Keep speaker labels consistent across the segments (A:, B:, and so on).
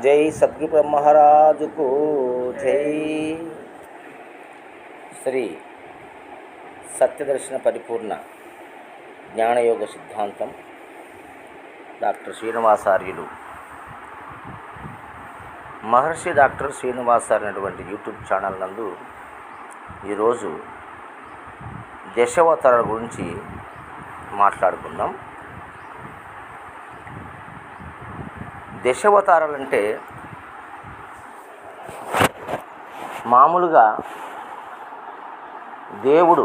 A: జై సద్గురు మహారాజుకు జై. శ్రీ సత్యదర్శన పరిపూర్ణ జ్ఞానయోగ సిద్ధాంతం డాక్టర్ శ్రీనివాసార్యులు మహర్షి డాక్టర్ శ్రీనివాసార్య అనేటువంటి యూట్యూబ్ ఛానల్ నందు ఈరోజు దశావతారాల గురించి మాట్లాడుకుందాం. దశావతారాలంటే మామూలుగా దేవుడు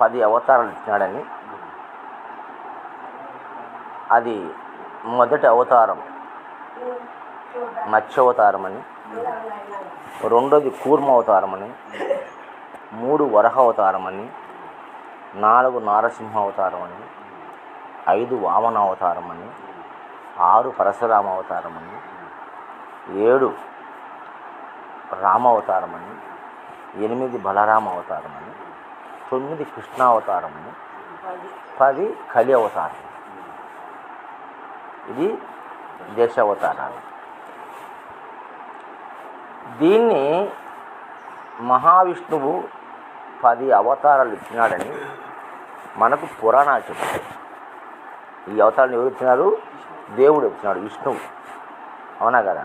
A: 10 అవతారాలు ఇచ్చినాడని, అది మొదటి అవతారం మత్స్యావతారం అని, రెండోది కూర్మ అవతారం అని, 3 వరహ అవతారం అని, 4 నారసింహ అవతారం అని, 5 వామన అవతారం అని, 6 పరశురామ అవతారం అని, 7 రామావతారం అని, 8 బలరామ అవతారం అని, 9 కృష్ణావతారం అని, 10 కలి అవతారం. ఇది దశావతారాలు. దీన్ని మహావిష్ణువు 10 అవతారాలు ఇచ్చినాడని మనకు పురాణాలు చెప్తాయి. ఈ అవతారాలు ఎవరు ఇచ్చినారు? దేవుడు ఇచ్చినాడు, విష్ణువు. అవునా కదా?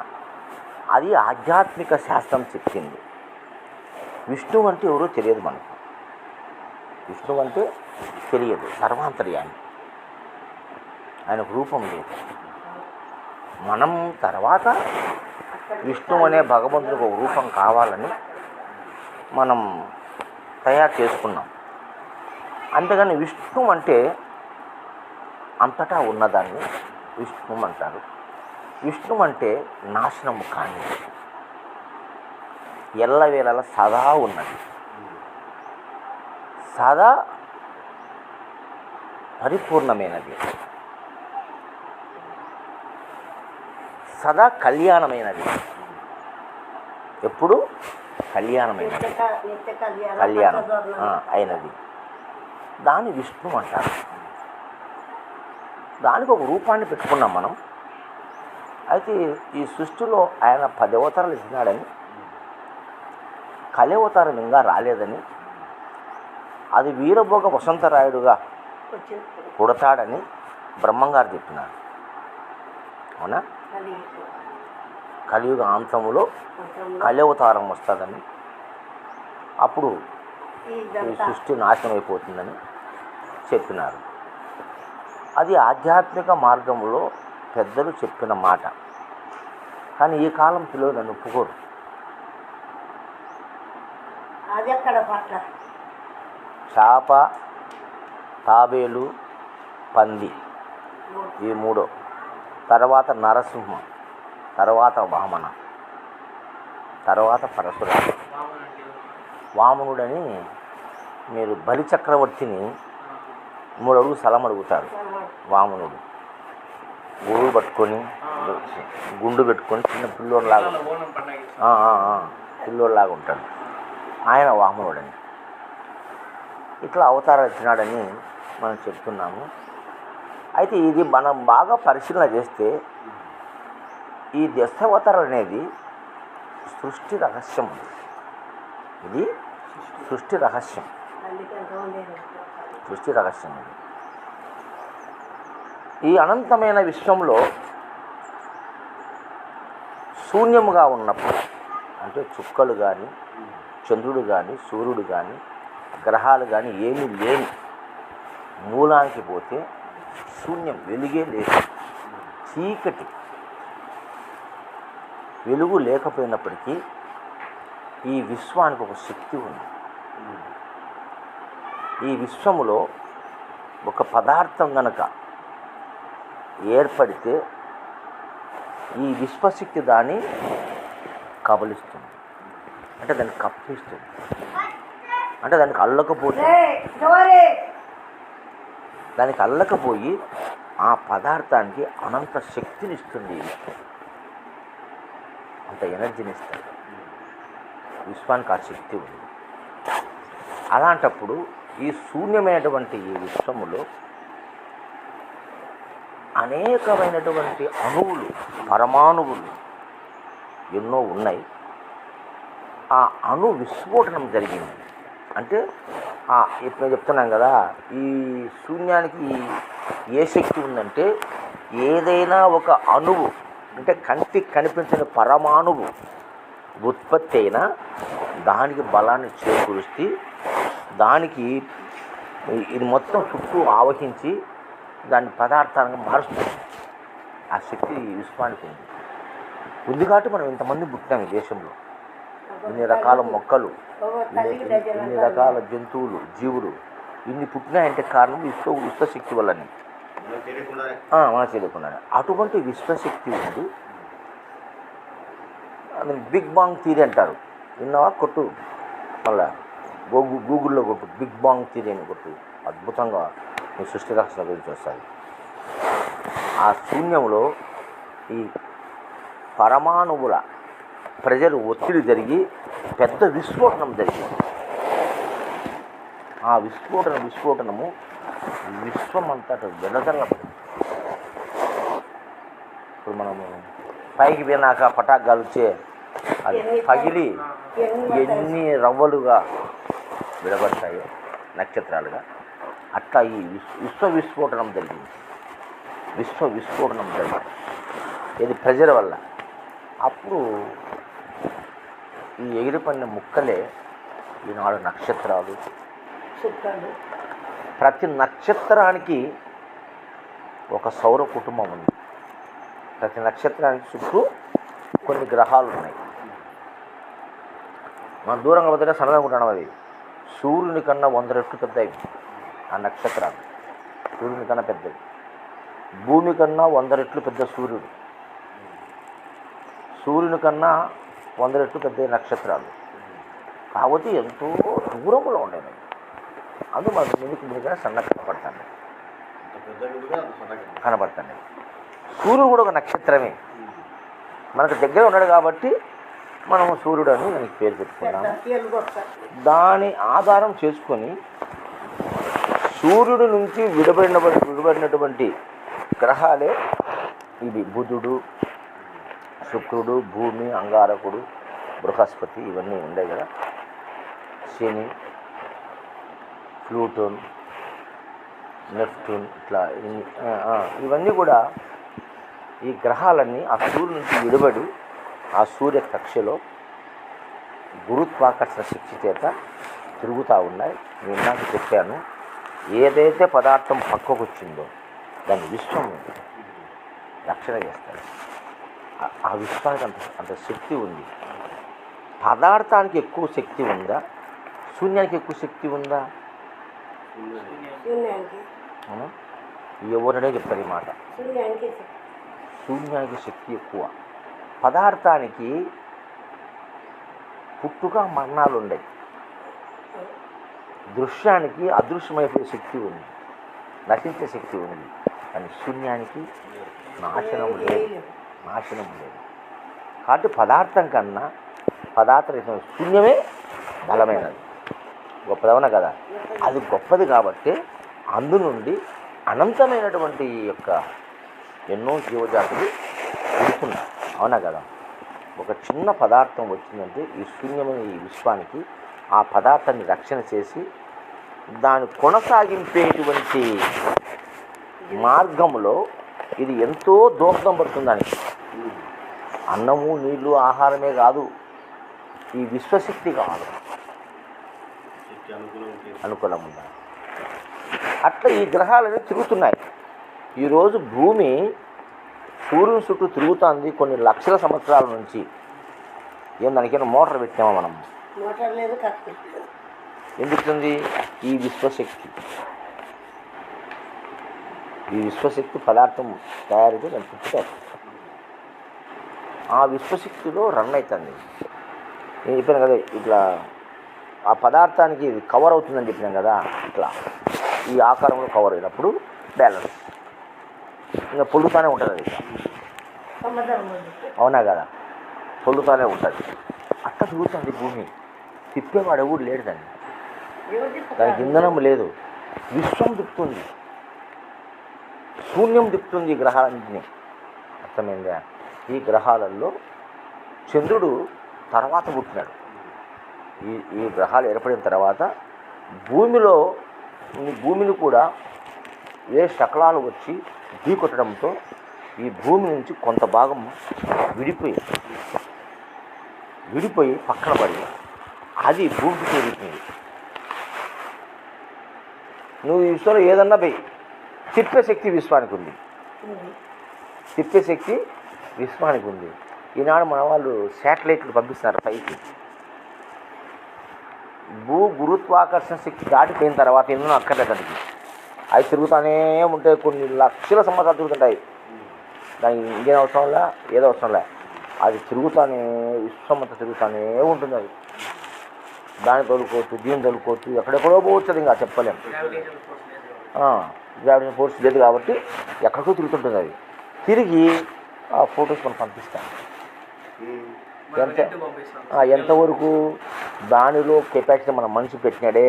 A: అది ఆధ్యాత్మిక శాస్త్రం చెప్పింది. విష్ణువు అంటే ఎవరో తెలియదు మనకు. విష్ణువు అంటే తెలియదు, సర్వాంతర్యామి. ఆయనకు రూపం లేదు. మనం తర్వాత విష్ణువు అనే భగవంతుడికి ఒక రూపం కావాలని మనం తయారు చేసుకున్నాం. అంతేగాని విష్ణువు అంటే అంతటా ఉన్నదాన్ని విష్ణువు అంటారు. విష్ణువు అంటే నాశనము కాని, ఎల్లవేళలా సదా ఉన్నది, సదా పరిపూర్ణమైనది, సదా కళ్యాణమైనది, ఎప్పుడు కళ్యాణమైనది, కళ్యాణం అయినది. దాన్ని విష్ణువు అంటారు. దానికి ఒక రూపాన్ని పెట్టుకున్నాం మనం. అయితే ఈ సృష్టిలో ఆయన 10 అవతారాలు ఇచ్చినాడని, కలి అవతారం ఇంకా రాలేదని, అది వీరభోగ వసంతరాయుడుగా పుడతాడని బ్రహ్మంగారు చెప్పినారు. అవునా? కలియుగ అంతములో కలి అవతారం వస్తుందని, అప్పుడు ఈ సృష్టి నాశనం అయిపోతుందని చెప్పినారు. అది ఆధ్యాత్మిక మార్గంలో పెద్దలు చెప్పిన మాట. కానీ ఈ కాలం పిల్లలు నన్ను ఒప్పుకోరు. చేప, తాబేలు, పంది, ఈ 3, తర్వాత నరసింహ, తర్వాత వామన, తర్వాత పరశురామ. వామనుడని మీరు బలిచక్రవర్తిని 3 అడుగు స్థలం అడుగుతాడు. వామనుడు గురువు పట్టుకొని, గుండు పెట్టుకొని, చిన్న పిల్లోడిలాగా ఉంటాడు. ఆయన వామనుడని. ఇట్లా అవతారాలు ఇచ్చినాడని మనం చెప్తున్నాము. అయితే ఇది మనం బాగా పరిశీలన చేస్తే ఈ దశావతారాలు అనేది సృష్టి రహస్యం. ఇది సృష్టి రహస్యం. సృష్టి రహస్యం ఇది. ఈ అనంతమైన విశ్వంలో శూన్యముగా ఉన్నప్పుడు, అంటే చుక్కలు కానీ, చంద్రుడు కానీ, సూర్యుడు కానీ, గ్రహాలు కానీ ఏమీ లేని మూలానికి పోతే శూన్యం, వెలుగే లేదు, చీకటి. వెలుగు లేకపోయినప్పటికీ ఈ విశ్వానికి ఒక శక్తి ఉంది. ఈ విశ్వములో ఒక పదార్థం గనక ఏర్పడితే ఈ విశ్వశక్తి దాన్ని కబలిస్తుంది, అంటే దాన్ని కప్పిస్తుంది, అంటే దానికి అల్లకపోయి ఆ పదార్థానికి అనంత శక్తిని ఇస్తుంది. అంత ఎనర్జీని ఇస్తుంది విశ్వానికి. ఆ శక్తి ఉంది. అలాంటప్పుడు ఈ శూన్యమైనటువంటి ఈ విశ్వములో అనేకమైనటువంటి అణువులు, పరమాణువులు ఎన్నో ఉన్నాయి. ఆ అణు విస్ఫోటనం జరిగింది. అంటే ఇప్పుడు నేను చెప్తున్నాను కదా, ఈ శూన్యానికి ఏ శక్తి ఉందంటే, ఏదైనా ఒక అణువు అంటే కంటికి కనిపించని పరమాణువు ఉత్పత్తి అయినా దానికి బలాన్ని చేకూరుస్తే దానికి ఇది మొత్తం చుట్టూ ఆవహించి దాన్ని పదార్థాలను మారుస్తుంది. ఆ శక్తి విశ్వానికి ఉంది కాబట్టి మనం ఇంతమంది పుట్టాం ఈ దేశంలో. ఇన్ని రకాల మొక్కలు, ఇన్ని రకాల జంతువులు, జీవులు ఇన్ని పుట్టినాయంటే కారణం విశ్వశక్తి వల్లనే, మన తెలియకుండానే. అటువంటి విశ్వశక్తి ఉంది. అది బిగ్ బాంగ్ థియరీ అంటారు. విన్నావా? కొట్టు, మళ్ళా గూగుల్లో కొట్టు, బిగ్ బాంగ్ థియరీ అని కొట్టు. అద్భుతంగా మీ సృష్టి రక్షణ గురించి వస్తుంది. ఆ శూన్యంలో ఈ పరమాణువుల ప్రజలు ఒత్తిడి జరిగి పెద్ద విస్ఫోటనం జరిగింది. ఆ విస్ఫోటనము విశ్వమంతటా వెదజల్లబడింది. ఇప్పుడు మనము పైకి పోయినాక పటాకాలు వచ్చే అది పగిలి ఎన్ని రవ్వలుగా విడబడతాయో నక్షత్రాలుగా, అట్లా ఈ విస్ఫోటనం జరిగింది. విస్ఫోటనం జరిగింది ఇది ప్రజల వల్ల. అప్పుడు ఈ ఎగిరిపడిన ముక్కలే ఈనాడు నక్షత్రాలు. ప్రతి నక్షత్రానికి ఒక సౌర కుటుంబం ఉంది. ప్రతి నక్షత్రానికి చుట్టూ కొన్ని గ్రహాలు ఉన్నాయి. మనం దూరంగా పోతే సన్నగా ఉంటాం. అది సూర్యుని కన్నా 100 రెట్లు పెద్దవి ఆ నక్షత్రాలు. సూర్యుని కన్నా పెద్దవి. భూమి కన్నా 100 రెట్లు పెద్ద సూర్యుడు. సూర్యుని కన్నా 100 రెట్లు పెద్ద నక్షత్రాలు. కాబట్టి ఎంతో దూరంలో ఉండేవి. అందుకు మనకు మీదిగా సన్నగా కనబడతాయి. సూర్యుడు కూడా ఒక నక్షత్రమే. మనకు దగ్గర ఉన్నాడు కాబట్టి మనము సూర్యుడు అని దానికి పేరు పెట్టుకున్నాము. దాని ఆధారం చేసుకొని సూర్యుడి నుంచి విడబడినటువంటి గ్రహాలే ఇవి: బుధుడు, శుక్రుడు, భూమి, అంగారకుడు, బృహస్పతి, ఇవన్నీ ఉన్నాయి కదా. శని, ప్లూటోన్, నెప్ట్యూన్, ఇట్లా ఇవన్నీ కూడా ఈ గ్రహాలన్నీ ఆ సూర్యుడి నుంచి విడిబడి ఆ సూర్య కక్షలో గురుత్వాకర్షణ శక్తి చేత తిరుగుతూ ఉన్నాయి. నేను నాకు చెప్పాను, ఏదైతే పదార్థం పక్కకు వచ్చిందో దాన్ని విశ్వం రక్షణ చేస్తాడు. ఆ విశ్వానికి అంత శక్తి ఉంది. పదార్థానికి ఎక్కువ శక్తి ఉందా, శూన్యానికి ఎక్కువ శక్తి ఉందా? ఎవరనే చెప్తారు ఈ మాట. శూన్యానికి శక్తి ఎక్కువ. పదార్థానికి పుట్టుక మరణాలు ఉన్నాయి. దృశ్యానికి అదృశ్యమైపోయే శక్తి ఉంది, నశించే శక్తి ఉంది. కానీ శూన్యానికి నాశనం లేదు. కాబట్టి పదార్థం కన్నా పదార్థం శూన్యమే బలమైనది, గొప్పదవన కదా. అది గొప్పది కాబట్టి అందు నుండి అనంతమైనటువంటి యొక్క ఎన్నో జీవజాతులు పుడుతున్నాయి. అవునా కదా. ఒక చిన్న పదార్థం వచ్చిందంటే ఈ శూన్యమైన ఈ విశ్వానికి ఆ పదార్థాన్ని రక్షణ చేసి దాన్ని కొనసాగింపేటువంటి మార్గంలో ఇది ఎంతో దోహదం పడుతుంది. దానికి అన్నము, నీళ్లు, ఆహారమే కాదు, ఈ విశ్వశక్తి కాదు అనుకూలం ఉండాలి. అట్లా ఈ గ్రహాలన్నీ తిరుగుతున్నాయి. ఈరోజు భూమి సూర్యుని చుట్టూ తిరుగుతుంది కొన్ని లక్షల సంవత్సరాల నుంచి. దానికైనా మోటార్ పెట్టామా మనం? ఎందుకుంది? ఈ విశ్వశక్తి పదార్థం తయారైతే దాన్ని పుట్టుతారు. ఆ విశ్వశక్తిలో రన్ అవుతుంది. నేను చెప్పాను కదా, ఇట్లా ఆ పదార్థానికి ఇది కవర్ అవుతుందని చెప్పినాం కదా. ఇట్లా ఈ ఆకారంలో కవర్ అయినప్పుడు బ్యాలెన్స్ ఇంకా పొల్లుతూనే ఉంటుంది. అది అవునా కదా, పొల్లుతూనే ఉంటుంది. అట్లా తిరుగుతుంది భూమి. తిప్పేవాడు ఎవడు లేడు. దానికి ఇంధనం లేదు. విశ్వం తిప్పుతుంది, శూన్యం తిప్పుతుంది ఈ గ్రహాలన్నింటినీ. అర్థమైందా? ఈ గ్రహాలలో చంద్రుడు తర్వాత పుట్టినాడు. ఈ గ్రహాలు ఏర్పడిన తర్వాత భూమిని కూడా ఏ శకలాలు వచ్చి ఢీకొట్టడంతో ఈ భూమి నుంచి కొంత భాగం విడిపోయి పక్కన పడి అది భూమికి చేరుతుంది. నువ్వు ఈ విషయంలో ఏదన్నా పోయి తిప్పే శక్తి విశ్వానికి ఉంది. ఈనాడు మన వాళ్ళు శాటిలైట్లు పంపిస్తున్నారు పైకి. గురుత్వాకర్షణ శక్తి దాటిపోయిన తర్వాత ఎన్నో అక్కర్లేదండి. అవి తిరుగుతూనే ఉంటాయి, కొన్ని లక్షల సంవత్సరాలు తిరుగుతుంటాయి. దానికి ఇంకేం అవసరంలా, ఏదో అవసరంలే, అది తిరుగుతూనే విశ్వమంతా తిరుగుతూనే ఉంటుంది. అది దాన్ని తోలుకోవచ్చు, దీన్ని తోలుకోవచ్చు, ఎక్కడెక్కడో పోవచ్చు. ఇంకా చెప్పలేము. గ్రావిటేషన్ ఫోర్స్ లేదు కాబట్టి ఎక్కడికో తిరుగుతుంటుంది. అది తిరిగి ఆ ఫొటోస్ మనం పంపిస్తాం. ఎంతవరకు దానిలో కెపాసిటీ మన మనిషి పెట్టినాడే,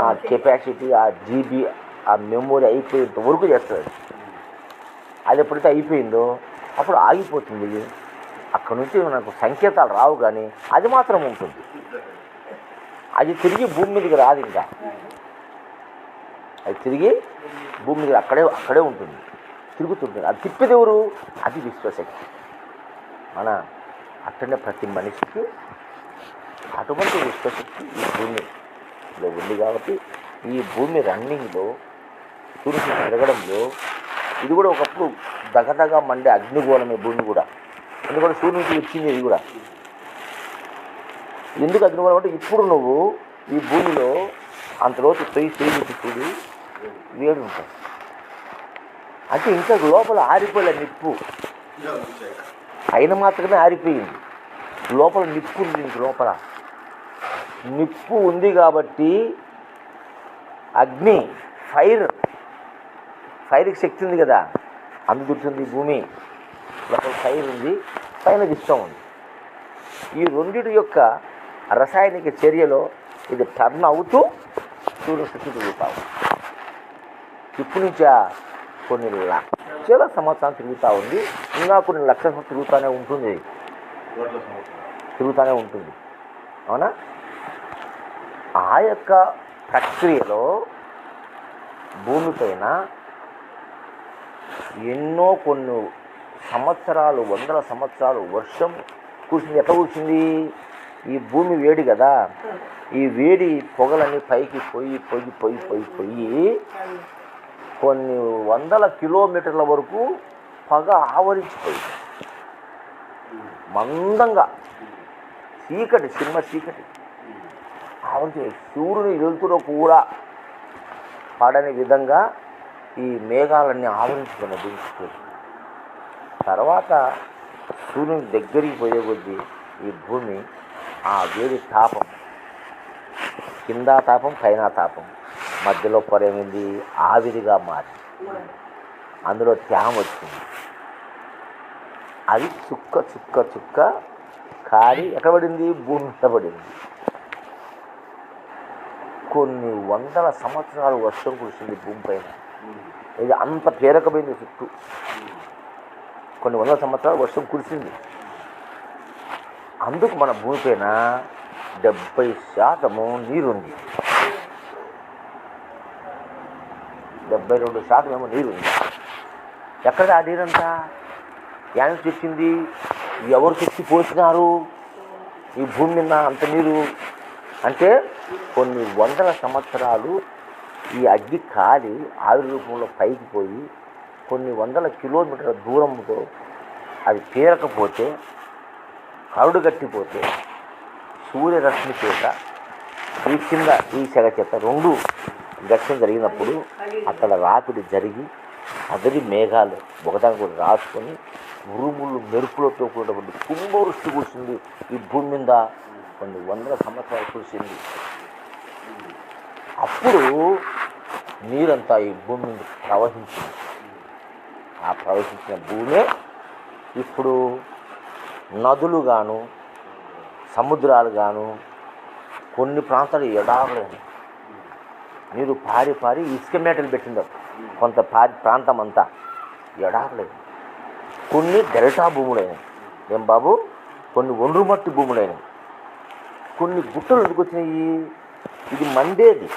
A: ఆ కెపాసిటీ, ఆ జీబీ, ఆ మెమొరీ అయిపోయేంత వరకు చేస్తుంది. అది ఎప్పుడైతే అయిపోయిందో అప్పుడు ఆగిపోతుంది. అక్కడ నుంచి మనకు సంకేతాలు రావు, కానీ అది మాత్రం ఉంటుంది. అది తిరిగి భూమి మీదకి రాదు. ఇంకా అది తిరిగి భూమి మీద అక్కడే ఉంటుంది, తిరుగుతుంటుంది. అది తిప్పేది ఎవరు? అది విశ్వశక్తి. మన అట్టనే ప్రతి మనిషికి అటువంటి విశ్వశక్తి ఈ భూమిలో ఉంది. కాబట్టి ఈ భూమి రన్నింగ్లో, సూర్యుడు తిరగడంలో, ఇది కూడా ఒకప్పుడు దగదగా మండే అగ్నిగోళమే భూమి కూడా. ఎందుకంటే సూర్యుడి నుంచి వచ్చింది ఇది కూడా. ఎందుకు అగ్నిగోళం అంటే ఇప్పుడు నువ్వు ఈ భూమిలో అంతలోకి పోయి చూడు వేడి ఉంటుంది. అంటే ఇంకా లోపల ఆరిపోలే నిప్పు, అయిన మాత్రమే ఆరిపోయింది. లోపల నిప్పు ఉంది. ఇంక లోపల నిప్పు ఉంది కాబట్టి అగ్ని, ఫైర్కి శక్తి ఉంది కదా, అందుకుంటుంది భూమి. లోపల ఫైర్ ఉంది, పైన విశ్వం ఉంది. ఈ రెండిటి యొక్క రసాయనిక చర్యలో ఇది టర్న్ అవుతూ సూర్యుడు చుట్టూ తిరుగుతావు. ఇప్పుడు నుంచా కొన్ని లక్షల సంవత్సరాలు తిరుగుతూ ఉంది. ఇంకా కొన్ని లక్షల సంవత్సరాలు తిరుగుతూనే ఉంటుంది. అవునా? ఆ యొక్క ప్రక్రియలో భూమిపైన ఎన్నో కొన్ని సంవత్సరాలు, వందల సంవత్సరాలు వర్షం కూర్చుంది. ఎట్లా కూర్చుంది? ఈ భూమి వేడి కదా, ఈ వేడి పొగలని పైకి పోయి కొన్ని వందల కిలోమీటర్ల వరకు పొగ ఆవరించిపోయింది. మందంగా చీకటి, సినిమా చీకటి ఆవరించి సూర్యుని వెలుతురు కూడా పడని విధంగా ఈ మేఘాలన్నీ ఆవరించుకున్న దించుతుంది. తర్వాత సూర్యుని దగ్గరికి పోయే కొద్దీ ఈ భూమి ఆ వేడి తాపం, కింద తాపం, పైన తాపం, మధ్యలో పొరేమింది ఆవిరిగా మారి అందులో త్యాగం వచ్చింది. అది చుక్క చుక్క చుక్క కారి ఎక్కడ పడింది? భూమి మీద పడింది. కొన్ని వందల సంవత్సరాలు వర్షం కురిసింది భూమి పైన. ఇది అంత పేరకపోయింది చుట్టూ. కొన్ని వందల సంవత్సరాలు వర్షం కురిసింది. అందుకు మన భూమిపైన 70% నీరుంది. 72% నీరుంది. ఎక్కడ ఆ నీరంతా యానికి తెచ్చింది? ఎవరు తెచ్చి పోసినారు ఈ భూమి మీద అంత నీరు? అంటే కొన్ని వందల సంవత్సరాలు ఈ అగ్గి కాలి ఆవిరి రూపంలో పైకి పోయి కొన్ని వందల కిలోమీటర్ల దూరంతో అది తీరకపోతే, కరుడు గట్టిపోతే, సూర్యరశ్మి చేత ఈ కింద ఈ సెగ చేత రెండు ఘర్షణ జరిగినప్పుడు అక్కడ రాపిడి జరిగి అదరి మేఘాలు ఒకదాని కూడా రాసుకొని ఉరుములు మెరుపులతో కూడినటువంటి కుంభవృష్టి కురిసింది ఈ భూమి మీద. కొన్ని వందల సంవత్సరాలు కురిసింది. అప్పుడు నీరంతా ఈ భూమి మీద ప్రవహించింది. ఆ ప్రవహించిన భూమే ఇప్పుడు నదులు గాను, సముద్రాలు గాను, కొన్ని ప్రాంతాలు ఎడారులని నీరు పారి ఇసుక మేటలు పెట్టింది. కొంత ప్రాంతం అంతా ఎడారులేదు. కొన్ని డెల్టా భూములైనవి. ఏం బాబు? కొన్ని ఒండ్రు మట్టి భూములైనవి, కొన్ని గుట్టలు ఎందుకు వచ్చినాయి? ఇది మండేది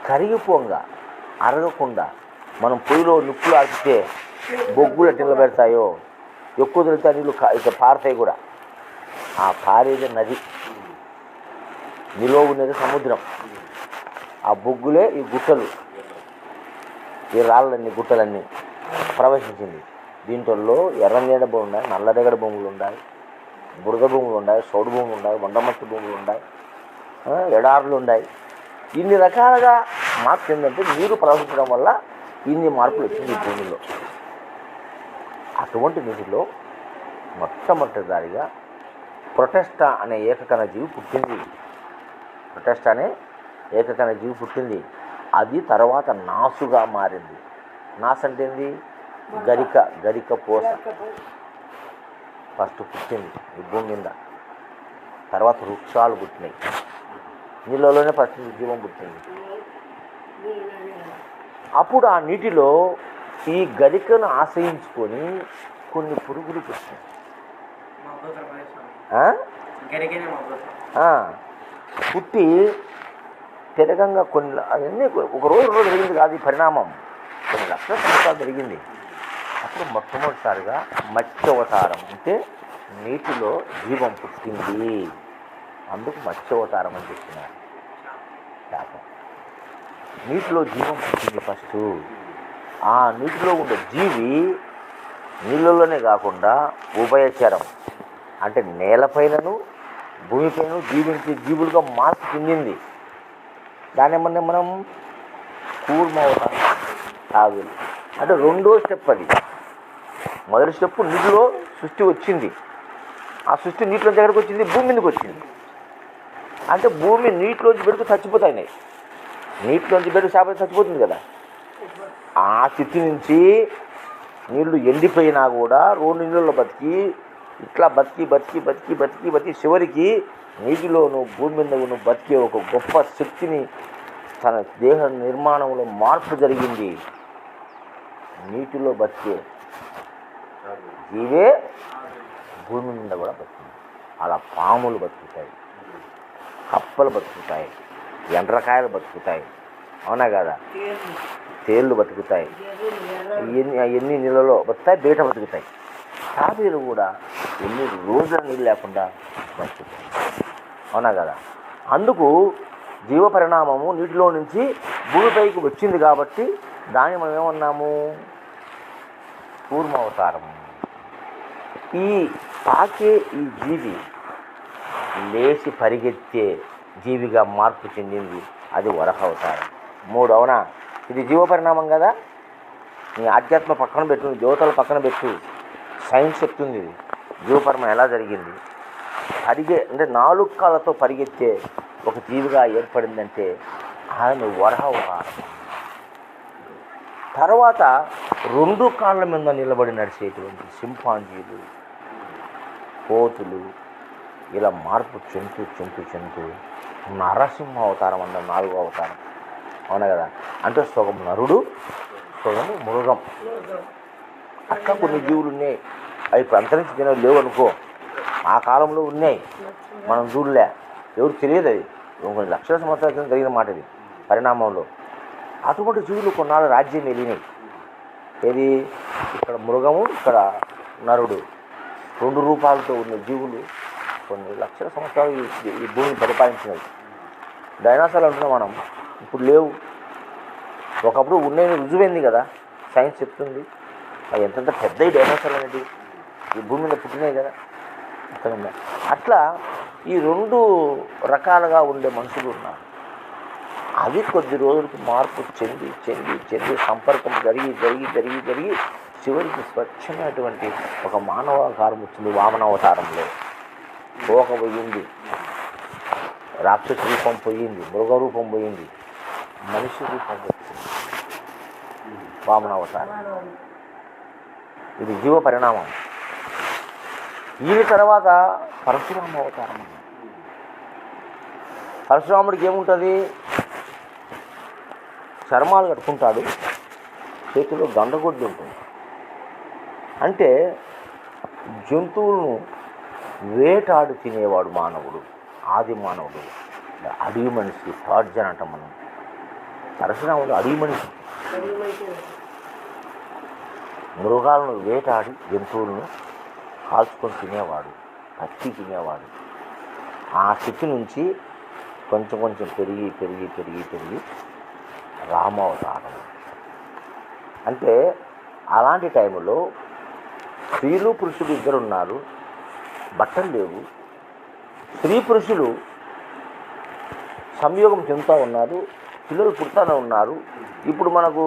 A: కరిగిపోంగా అరగకుండా మనం పొయ్యిలో నిప్పులు ఆర్పితే బొగ్గులు ఎట్లా పెడతాయో ఎక్కువ తిరిగితే నీళ్ళు ఇక పారుతాయి కూడా. ఆ పారేది నది, నిలువ ఉన్నది సముద్రం. ఆ బొగ్గులే ఈ గుట్టలు, ఈ రాళ్ళన్నీ గుట్టలన్నీ ప్రవేశించింది. దీంట్లో ఎర్రనేడ భూములు ఉన్నాయి, నల్లరేగడి భూములు ఉన్నాయి, బురద భూములు ఉన్నాయి, సౌడు భూములు ఉన్నాయి, వండమట్టి భూములు ఉన్నాయి, ఎడారులు ఉన్నాయి. ఇన్ని రకాలుగా మార్పు ఏంటంటే నీరు ప్రవహించడం వల్ల ఇన్ని మార్పులు వచ్చింది ఈ భూమిలో. అటువంటి నీటిలో మొట్టమొదటిసారిగా ప్రొటెస్టా అనే ఏకకణ జీవి పుట్టింది. ప్రొటెస్టా అనే ఏకకణ జీవి పుట్టింది. అది తర్వాత నాసుగా మారింది. నాసు అంటే ఏంది? గరిక పూస ఫస్ట్ పుట్టింది ఈ భూమి మీద. తర్వాత వృక్షాలు పుట్టినాయి. నీళ్ళలోనే ఫస్ట్ జీవం పుట్టింది. అప్పుడు ఆ నీటిలో ఈ గరికను ఆశ్రయించుకొని కొన్ని పురుగులు పుట్టినాయి. పుట్టి పెరగంగా కొన్ని అవన్నీ ఒక రోజు జరిగింది కాదు ఈ పరిణామం, కొన్ని లక్షల సంవత్సరాలు జరిగింది. అప్పుడు మొట్టమొదటిసారిగా మత్స్యావతారం అంటే నీటిలో జీవం పుట్టింది. అందుకు మత్స్యావతారం అని చెప్తున్నారు. చేప నీటిలో జీవం పుట్టింది ఫస్ట్. ఆ నీటిలో ఉండే జీవి నీళ్ళలోనే కాకుండా ఉభయచరం అంటే నేలపైనను భూమిపైన జీవించే జీవులుగా మార్పు చెందింది. దాన్ని మనం కూర్మవతారం తాగులు అంటే రెండో స్టెప్. అది మొదటి స్టెప్ నీటిలో సృష్టి వచ్చింది. ఆ సృష్టి నీటిలో దగ్గరకు వచ్చింది, భూమి మీదకి వచ్చింది. అంటే భూమి నీటిలోంచి పెడుతూ చచ్చిపోతాయి. నీటిలోంచి పెడుతూ చేపలు చచ్చిపోతుంది కదా. ఆ స్థితి నుంచి నీళ్లు ఎండిపోయినా కూడా రెండు నీళ్ళలో బతికి ఇట్లా బతికి చివరికి నీటిలోను భూమి మీద నువ్వు బతికే ఒక గొప్ప శక్తిని తన దేహ నిర్మాణంలో మార్పు జరిగింది. నీటిలో బతికే జీవే భూమి మీద కూడా బతుకుతుంది. అలా పాములు బతుకుతాయి, కప్పలు బతుకుతాయి, ఎండ్రకాయలు బతుకుతాయి, అవునా కదా, తేళ్ళు బతుకుతాయి, ఎన్ని నీళ్ళలో బతుకుతాయి, బయట బతుకుతాయి. తాబేలు కూడా ఎన్ని రోజుల నీళ్ళు లేకుండా బతుకుతాయి, అవునా కదా. అందుకు జీవ పరిణామము నీటిలో నుంచి భూమిపైకి వచ్చింది కాబట్టి దాన్ని మనం ఏమన్నాము? కూర్మావతారం. ఈ పాకే ఈ జీవి లేచి పరిగెత్తే జీవిగా మార్పు చెందింది, అది వరహ అవతారం. 3, అవునా? ఇది జీవ పరిణామం కదా. నీ ఆధ్యాత్మ పక్కన పెట్టు, నీ దేవతల పక్కన పెట్టు, సైన్స్ చెప్తుంది ఇది జీవపరిణామం ఎలా జరిగింది. అంటే 4 కాళ్ళతో పరిగెత్తే ఒక జీవిగా ఏర్పడిందంటే ఆయన వరహ అవతారం. తర్వాత 2 కాళ్ళ మీద నిలబడి నడిచేటువంటి సింపాంజీలు, కోతులు ఇలా మార్పు చెందుతూ నరసింహ అవతారం అన్న 4వ అవతారం, అవునా కదా. అంటే సగం నరుడు, సగం మృగం. అట్లా కొన్ని జీవులు ఉన్నాయి. అవి ఇప్పుడు అంతరించి లేవు అనుకో, ఆ కాలంలో ఉన్నాయి, మనం చూడలే, ఎవరు తెలియదు. అది కొన్ని లక్షల సంవత్సరాల క్రితం జరిగిన మాట ఇది పరిణామంలో. అటువంటి జీవులు కొన్నాళ్ళు రాజ్యం వెళ్ళినాయి. ఏది? ఇక్కడ మృగము, ఇక్కడ నరుడు, 2 రూపాలతో ఉన్న జీవులు కొన్ని లక్షల సంవత్సరాలు ఈ భూమిని పరిపాలించినవి. డైనోసార్లు అంటున్నాం మనం, ఇప్పుడు లేవు. ఒకప్పుడు ఉన్నాయని రుజువైంది కదా, సైన్స్ చెప్తుంది. అవి ఎంతంత పెద్ద డైనోసార్లు అనేది ఈ భూమి మీద పుట్టినాయి కదా. అట్లా ఈ 2 రకాలుగా ఉండే మనుషులు ఉన్నారు. అవి కొద్ది రోజులకి మార్పు చెంది సంపర్కం జరిగి చివరికి స్వచ్ఛమైనటువంటి ఒక మానవాకారం వచ్చింది. వామనావతారంలో తోక పోయింది, రాక్షస రూపం పోయింది, మృగ రూపం పోయింది, మనిషి రూపం వచ్చింది, వామనావతారం. ఇది జీవ పరిణామం. ఈ తర్వాత పరశురామ అవతారం. పరశురాముడికి ఏముంటుంది? చర్మాలు కట్టుకుంటాడు, చేతిలో గండగొడ్డు ఉంటుంది. అంటే జంతువులను వేటాడి తినేవాడు మానవుడు, ఆది మానవుడు. అడవి మనిషి, టార్జన్ అంటాం మనం. పరశురాముడు అడవి మనిషి. మృగాలను వేటాడి జంతువులను కాల్చుకొని తినేవాడు, పచ్చి తినేవాడు. ఆ స్థితి నుంచి కొంచెం కొంచెం పెరిగి పెరిగి పెరిగి పెరిగి రామావతారం. అంటే అలాంటి టైంలో స్త్రీలు పురుషులు ఇద్దరు ఉన్నారు, బట్టలు లేవు. స్త్రీ పురుషులు సంయోగం చెందుతూ ఉన్నారు, పిల్లలు పుడతానే ఉన్నారు. ఇప్పుడు మనకు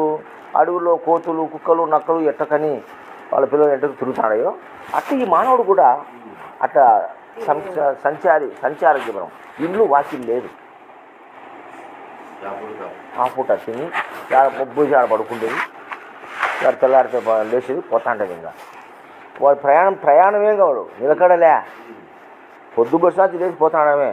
A: అడవుల్లో కోతులు, కుక్కలు, నక్కలు ఎట్టకని వాళ్ళ పిల్లలు ఎట్టకు తిరుగుతాడో అట్లా ఈ మానవుడు కూడా అట్లా సంచార జీవనం. ఇల్లు వాకిల్ లేదు. ఆ పూట తిని భోజనం ఆడ పడుకుండేది, వాడు తెల్లారితే లేచేది, పోతా ఉంటుంది. ఇంకా వాడు ప్రయాణమే కావాడు, నిలకడలే. పొద్దు బస్సు లేచి పోతాడమే,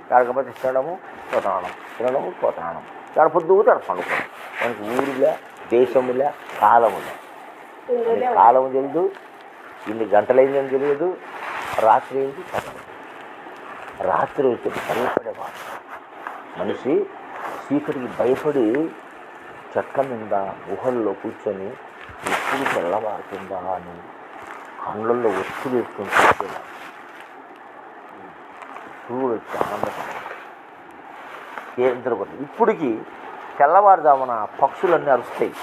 A: కాకపోతే తినడము పోతాడం, తినడము పోతాడం. ఆడ పొద్దు ఆడ పండుకోవడం. మనకి ఊరిలే, దేశములే, కాలములే. కాలం తెలియదు, ఇన్ని గంటలైందని తెలియదు, రాత్రి అయింది చదవదు. రాత్రి వచ్చి భయపడేవాడు మనిషి. చీకటికి భయపడి చెట్ల మీద గుహల్లో కూర్చొని ఎప్పుడు తెల్లవారుతుందా అని కళ్ళల్లో ఒత్తులు వేసుకొని చూసేవాడు. సూర్యుడు వచ్చి ఆనందపడ్డాడు. నిద్రపోతుంది. ఇప్పటికి తెల్లవారుదామున పక్షులన్నీ అరుస్తాయి,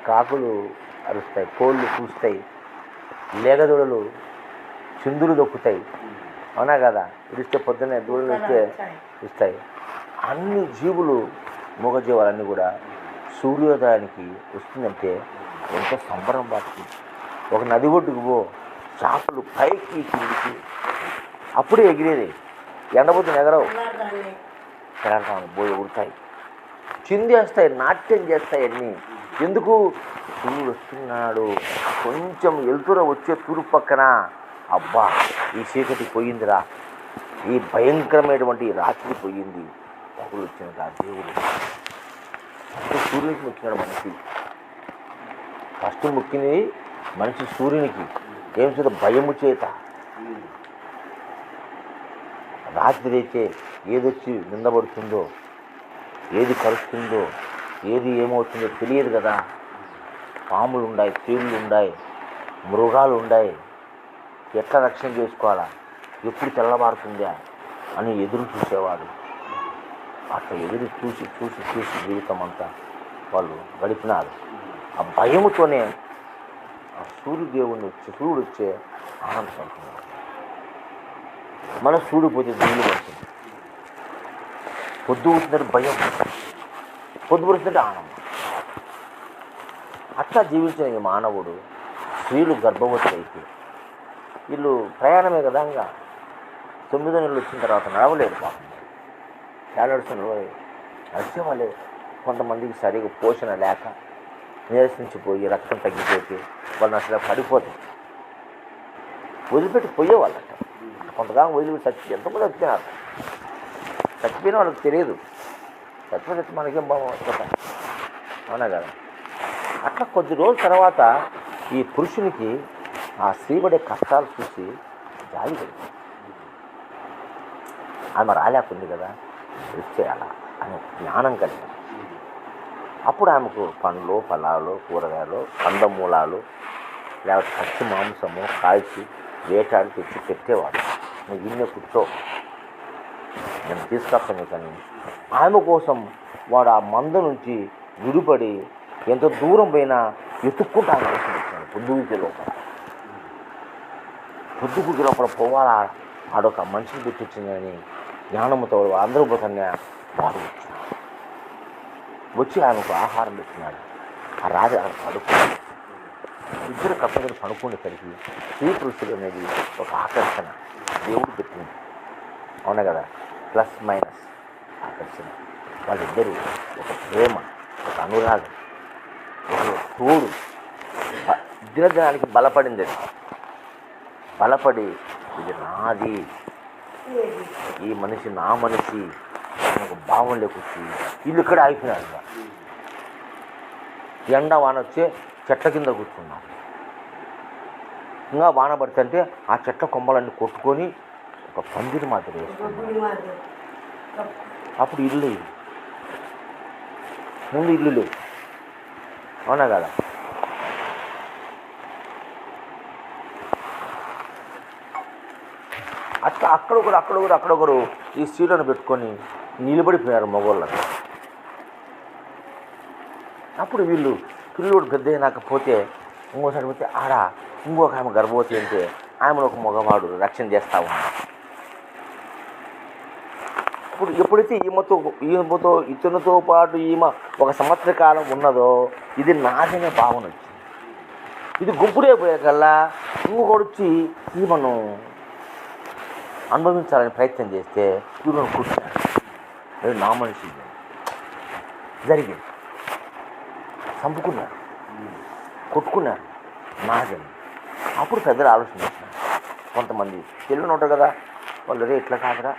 A: కాకులు అరుస్తాయి, కోళ్ళు కూస్తాయి, లేగదూడలు చిందులు దొక్కుతాయి. అవునా కదా? ఇడిస్తే పొద్దున్నే దూడలు ఇస్తాయి. అన్ని జీవులు, మూగజీవాలన్నీ కూడా సూర్యోదయానికి వస్తుందంటే ఎంతో సంబరం పడుతుంది. ఒక నది ఒడ్డుకు పో, చేపలు పైకి కిందికి అప్పుడే ఎగిరేది. ఎండబోతున్న ఎగరవు, పోయి ఉడతాయి, చిందేస్తాయి, నాట్యం చేస్తాయి అన్నీ. ఎందుకు? సూర్యుడు వస్తున్నాడు. కొంచెం వెలుతుర వచ్చే తూర్పు పక్కన అబ్బా ఈ చీకటి పోయిందిరా, ఈ భయంకరమైనటువంటి రాత్రి పోయింది, పగులు వచ్చింది. ఆ దేవుడు సూర్యునికి మొక్కినాడు మనిషి. ఫస్ట్ మొక్కింది మనిషి సూర్యునికి. ఏం చేత? భయము చేత. రాత్రి అయితే ఏదొచ్చి నిందబడుతుందో, ఏది కలుస్తుందో, ఏది ఏమవుతుందో తెలియదు కదా. పాములు ఉన్నాయి, తేళ్ళు ఉన్నాయి, మృగాలు ఉన్నాయి. ఎట్లా రక్షణ చేసుకోవాలా, ఎప్పుడు తెల్లబారుతుందా అని ఎదురు చూసేవాడు. అట్లా ఎదురు చూసి చూసి చూసి జీవితం అంతా వాళ్ళు గడిపినారు. ఆ భయముతోనే ఆ సూర్యుడు వచ్చే ఆనందపడుతున్నారు. మన సూర్యుడు పోతే దిగులు పడుతుంది. పొద్దు పుట్టినట్టు భయం, పొద్దు పుడుతుంటే ఆనందం. అట్లా జీవించిన ఈ మానవుడు, స్త్రీలు గర్భవతి అయితే వీళ్ళు ప్రయాణమే కదా. ఇంకా 9 నెలలు వచ్చిన తర్వాత నడవలేడు పాపం. నడిచేవాళ్ళే. కొంతమందికి సరిగా పోషణ లేక నీరసించిపోయి రక్తం తగ్గిపోతే వాళ్ళు అసలు పడిపోతాయి. వదిలిపెట్టి పోయేవాళ్ళంట. కొంతకాలం వదిలిపెట్టి ఎంతమంది వచ్చినారు. చచ్చిపోయిన వాళ్ళకి తెలియదు. చచ్చిపోతే మనకేం బాగుంటుంది. అవునా కదా? అట్లా కొద్ది రోజుల తర్వాత ఈ పురుషునికి ఆ స్త్రీ పడే కష్టాలు చూసి జాలి కలిగింది. ఆమె రాలేకుంది కదా, ఇచ్చేయాలా అనే జ్ఞానం కలిగింది. అప్పుడు ఆమెకు పండ్లు, ఫలాలు, కూరగాయలు, కందమూలాలు, లేకపోతే పచ్చి మాంసము కాల్చి వేటాడి తెచ్చి పెట్టేవాడు. నువ్వు ఇన్నే కూర్చో, నేను తీసుకొస్తాను కానీ. ఆమె కోసం వాడు ఆ మంద నుంచి విడిపడి ఎంత దూరం పోయినా ఎత్తుక్కుంటూ ఆమె కోసం వచ్చాడు. పొద్దుగుకి లోపల పోవాలా, ఆడొక మనిషిని పెట్టించిందని జ్ఞానంతో అందరూ పోతానే వాడు వచ్చి ఆమెకు ఆహారం పెట్టినాడు. ఆ రాజు ఆమె పడుకున్నాడు. ఇద్దరు కప్పలు పడుకునేసరికి స్త్రీ పురుషులు అనేది ఒక ఆకర్షణ దేవుడు పెట్టింది. అవునా కదా? ప్లస్ మైనస్ ఆకర్షణ. వాళ్ళిద్దరూ ఒక ప్రేమ, ఒక అనురాగం, ఒక తోడు దినదినానికి బలపడింది. బలపడి ఇది నాది, ఈ మనిషి నా మనిషి, ఒక భావం లేకొచ్చి వీళ్ళు ఇక్కడ ఆగిపోయినారు. ఎండ వాన వచ్చే చెట్ల కింద కూర్చున్నారు. ఇంకా వాన పడుతుంటే ఆ చెట్ల కొమ్మలన్నీ కొట్టుకొని ఒక పందిరి మాదిరి వేసుకున్నాడు. అప్పుడు ఇల్లు లేవు, ముందు ఇల్లు లేవు, అవునా కదా? అట్లా అక్కడొకరు ఈ సీలను పెట్టుకొని నిలబడిపోయారు మగవాళ్ళకి. అప్పుడు వీళ్ళు పిల్లోడు పెద్ద అయినాకపోతే ఇంకోసారి పోతే ఆడ ఇంకొక ఆమె గర్భవతి అంటే ఆమెను ఒక మగవాడు రక్షణ చేస్తూ ఉన్నాడు. ఇప్పుడు ఎప్పుడైతే ఈమెతో ఇతనితో పాటు ఈమె ఒక సంవత్సర కాలం ఉన్నదో ఇది నాదనే భావన వచ్చింది. ఇది గుంపుడే పోయేకల్లా ఇంకొకడు వచ్చి ఈమెను అనుభవించాలని ప్రయత్నం చేస్తే ఈమెను కూర్చున్నాడు. అది నా మనిషి జరిగింది. చంపుకున్నారు, కొట్టుకున్నారు, నాదని. అప్పుడు పెద్దలు ఆలోచన చేస్తున్నారు. కొంతమంది పిల్లలు ఉంటారు కదా, వాళ్ళు రే ఇట్లా కాదురా,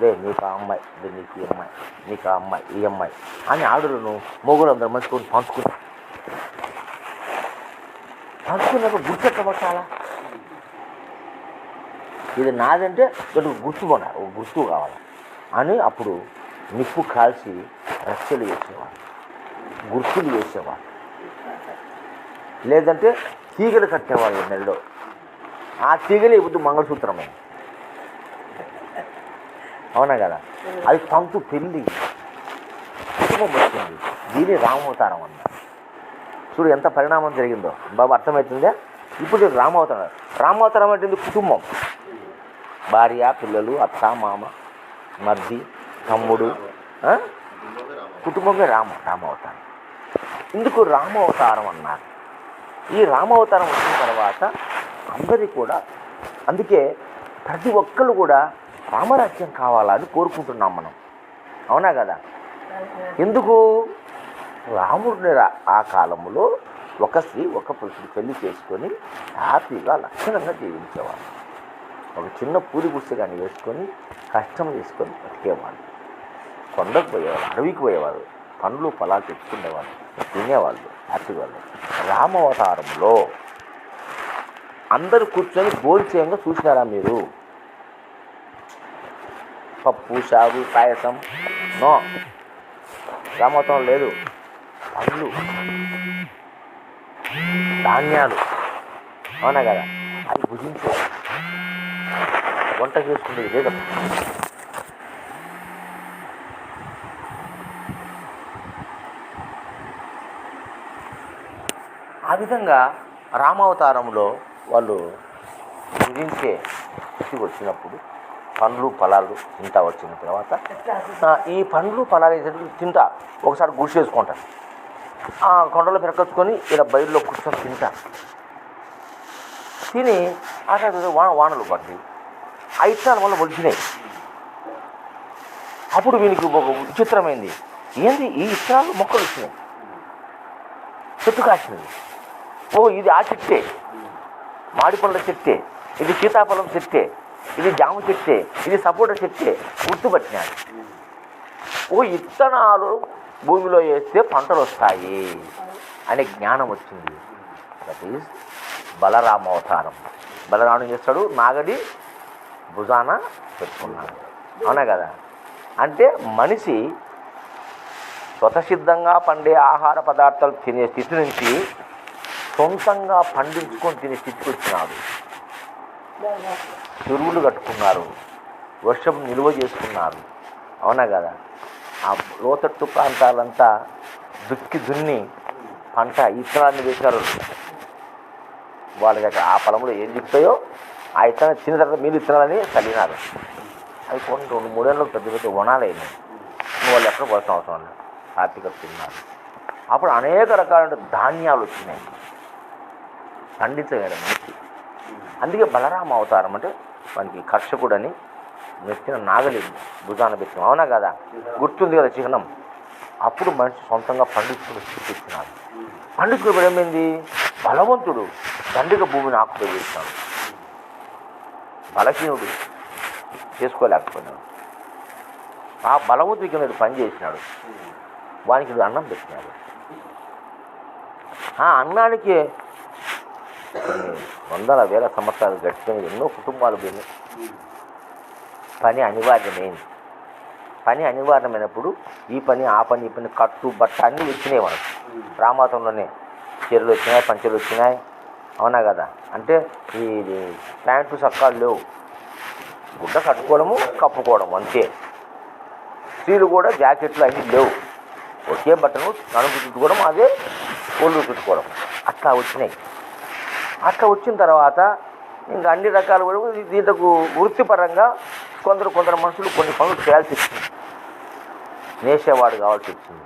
A: రే నీకు ఆ అమ్మాయి, రే నీకు ఈ అమ్మాయి, నీకు ఆ అమ్మాయి, ఈ అమ్మాయి అని ఆడులను మొగుడు అందరు మంచుకొని పంచుకున్నప్పుడు గుర్తెట్టబట్టాలా? ఇది నాదంటే దానికి గుర్తుపడాలి, ఒక గుర్తు కావాలి అని అప్పుడు నిప్పు కాల్చి రక్షలు వేసేవాడు, గుర్తులు వేసేవాడు. లేదంటే తీగలు కట్టేవాళ్ళు మెల్లో. ఆ తీగలే ఇప్పుడు మంగళసూత్రమైంది, అవునా కదా? అది తంతు పెళ్ళి కుటుంబం వచ్చింది. దీని రామావతారం అన్నారు. చూడు ఎంత పరిణామం జరిగిందో బాబు, అర్థమవుతుందా? ఇప్పుడు రామావతారం అంటే కుటుంబం, భార్య, పిల్లలు, అత్త, మామ, మర్ది, తమ్ముడు, కుటుంబమే రామావతారం. ఇందుకు రామావతారం అన్నారు. ఈ రామావతారం వచ్చిన తర్వాత అందరికీ కూడా, అందుకే ప్రతి ఒక్కళ్ళు కూడా రామరాజ్యం కావాలని కోరుకుంటున్నాం మనం, అవునా కదా? ఎందుకు? రాముడిని ఆ కాలంలో ఒక స్త్రీ ఒక పురుషుడు పెళ్లి చేసుకొని హ్యాపీగా లక్షణంగా జీవించేవాడు. ఒక చిన్న పూరి గుడిసె కానీ వేసుకొని కష్టం చేసుకొని బతికేవాళ్ళు. కొండకు పోయేవాళ్ళు, అడవికి పోయేవారు, పండ్లు పొలాలు తెచ్చుకునేవాళ్ళు, తినేవాళ్ళు, హ్యాపీగా. రామావతారంలో అందరూ కూర్చొని భోజనంగా చూసినారా మీరు? పప్పు, చారు, పాయసం నో, రామావతారం లేదు. పండ్లు, ధాన్యాలు, అవునా కదా? అది భుజించే వంట చేసుకునేది లేదు. ఆ విధంగా రామావతారంలో వాళ్ళు భుజించే స్థితికి వచ్చినప్పుడు పండ్లు పొలాలు తింటా వచ్చిన తర్వాత ఈ పండ్లు పొలాలు తింటా ఒకసారి గుడిసేసుకుంటారు. ఆ కొండలో పెరకొచ్చుకొని ఇలా బయలులో కూర్చొని తింటారు. తిని అక్కడ వానలు పడి ఆ ఇత్తనాల వల్ల ఒలిచినాయి. అప్పుడు వీనికి ఒక విచిత్రమైంది, ఏంది ఈ ఇత్తనాలు మొక్కలు వచ్చినాయి, చెట్టు కాసినది. ఓ ఇది ఆ చెట్టే, మాడి పండ్ల చెట్టే, ఇది సీతాఫలం చెట్టే, ఇది జామ చెట్టే, ఇది సపోటా చెట్టే గుర్తుపట్టినాడు. ఓ ఇత్తనాలు భూమిలో వేస్తే పంటలు వస్తాయి అనే జ్ఞానం వచ్చింది. దట్ ఈజ్ బలరామావతారం. బలరాముడు చేస్తాడు, నాగడి భుజాన పెట్టుకున్నాడు, అవునా కదా? అంటే మనిషి స్వతసిద్ధంగా పండే ఆహార పదార్థాలు తినే స్థితి నుంచి సొంతంగా పండించుకొని తినే స్థితికి వచ్చినాడు. చెరువులు కట్టుకున్నారు, వర్షం నిల్వ చేసుకున్నారు, అవునా కదా? ఆ లోతట్టు ప్రాంతాలంతా దున్ని పంట ఇత్తనాన్ని వేశారు. వాళ్ళకి ఆ పొలంలో ఏం చెప్తాయో ఆ ఇత్తనం తిన్న తర్వాత మీరు ఇత్తనాలని చల్లినారు. అవి కొన్ని 2-3 ఏళ్ళకి పెద్ద పెద్ద వనాలైనాయి. వాళ్ళు ఎక్కడ పోవాల్సిన అవసరం లేదు, హ్యాపీగా తిన్నారు. అప్పుడు అనేక రకాల ధాన్యాలు వచ్చినాయి పండించగల మనిషి. అందుకే బలరామ అవతారం అంటే మనకి కర్షకుడని నెత్తిన నాగలి భుజాన పెట్టినాం, అవునా కదా? గుర్తుంది కదా చిహ్నం. అప్పుడు మనిషి సొంతంగా పండించుకుని స్థితి ఇచ్చినాడు. పండించుకుని ఏమైంది? బలవంతుడు దండిగా భూమిని ఆకుపోయి చేసినాడు, బలహీనుడు చేసుకోలేకపోయినాడు. ఆ బలవంతుడి కింద పని చేసినాడు, వానికి అన్నం పెట్టినాడు. ఆ అన్నానికి కొన్ని వందల వేల సంవత్సరాలు గడిచిపోయిన ఎన్నో కుటుంబాలు పోయినాయి. పని అనివార్యమైంది. పని అనివార్యమైనప్పుడు ఈ పని ఆ పని ఈ పని కట్టు బట్ట అన్నీ వచ్చినాయి మనకు. రామాతంలోనే చీరలు వచ్చినాయి, పంచెలు వచ్చినాయి. అవునా కదా? అంటే ఈ ప్యాంటు సక్కాలు లేవు, గుడ్డ కట్టుకోవడము కప్పుకోవడం అంతే. స్త్రీలు కూడా జాకెట్లు అన్నీ లేవు, ఒకే బట్టను నడుము చుట్టుకోవడం, అదే ఒళ్ళు చుట్టుకోవడం, అట్లా వచ్చినాయి. అట్లా వచ్చిన తర్వాత ఇంకా అన్ని రకాలు కూడా దీంట్లకు వృత్తిపరంగా కొందరు మనుషులు కొన్ని పనులు చేయాల్సి వచ్చింది. నేసేవాడు కావాల్సి వచ్చింది,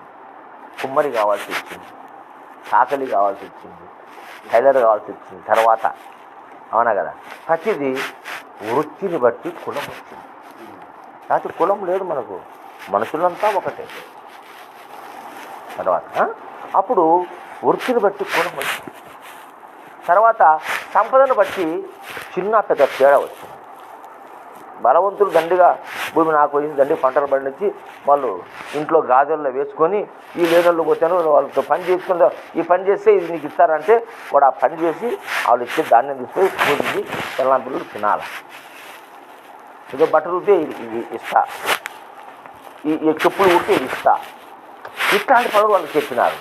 A: కుమ్మరి కావాల్సి వచ్చింది, సాకలి కావాల్సి వచ్చింది, టైలర్ కావాల్సి వచ్చింది తర్వాత. అవునా కదా? ప్రతిదీ వృత్తిని బట్టి కులం వచ్చింది. లేకపోతే కులం లేదు మనకు, మనుషులంతా ఒకటే. తర్వాత అప్పుడు వృత్తిని బట్టి కులం వచ్చింది. తర్వాత సంపదను బట్టి చిన్న పెద్ద తేడా వచ్చింది. బలవంతులు దండిగా భూమి నాకు వేసి దండి పంటలు పండించి వాళ్ళు ఇంట్లో గాజుల్లో వేసుకొని ఈ లేనోళ్ళు పోతాను వాళ్ళతో పని చేసుకుంటా, ఈ పని చేస్తే ఇది నీకు ఇస్తారంటే వాడు ఆ పని చేసి వాళ్ళు ఇచ్చే ధాన్యం తీసుకొని పూజించి తెల్లం పిల్లలు తినాలి. ఏదో బట్టలు ఉంటే ఇది ఇస్తా, ఈ చెప్పులు ఉంటే ఇది ఇస్తా, ఇట్లాంటి పనులు వాళ్ళు చెప్పినారు.